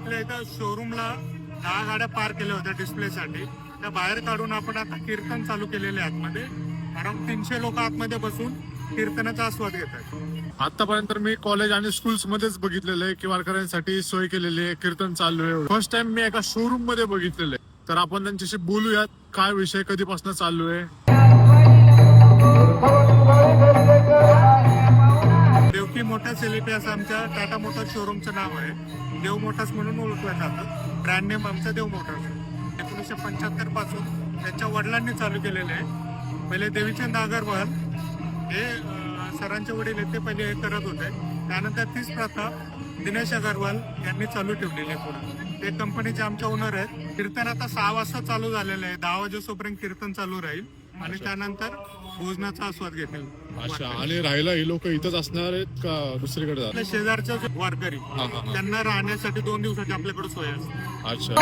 आपल्या इथं शोरूमला 10 गाड्या पार्क केल्या होत्या डिस्प्लेसाठी. त्या बाहेर काढून आपण आता कीर्तन चालू केलेले आतमध्ये. अराउंड 300 लोक आतमध्ये बसून कीर्तनाचा आस्वाद घेतात. आतापर्यंत मी कॉलेज आणि स्कूल्स मध्येच बघितलेलं आहे की वारकऱ्यांसाठी सोय केलेली आहे, कीर्तन चालू आहे. फर्स्ट टाइम मी एका शोरूम मध्ये बघितलेलं आहे. तर आपण त्यांच्याशी बोलूयात, काय विषय कधीपासून चालू आहे. देवकी मोटर्स एलईपी असं आमच्या टाटा मोटर्स शोरूमचं नाव आहे. देव मोटर्स म्हणून ओळखलं जातं. ब्रँड नेम आमचं देव मोटर्स. 1975 पासून त्यांच्या वडिलांनी चालू केलेले आहे. पहिले देवीचंद अगरवाल हे सरांचे वडील आहेत, ते पहिले हे करत होते. त्यानंतर तीच प्रथा दिनेश अगरवाल यांनी चालू ठेवलेली आहे पुढे. ते कंपनीचे आमचे ओनर आहेत. कीर्तन आता 6 वाजता चालू झालेलं आहे. 10 वाजेपर्यंत कीर्तन चालू राहील आणि त्यानंतर भोजनाचा आस्वाद घेतील. अच्छा, आणि राहायला ही लोक इथंच असणार आहेत का दुसरीकडे जाणार? शेजारच्या वारकरी त्यांना राहण्यासाठी 2 दिवसाची आपल्याकडे सोय असते. अच्छा.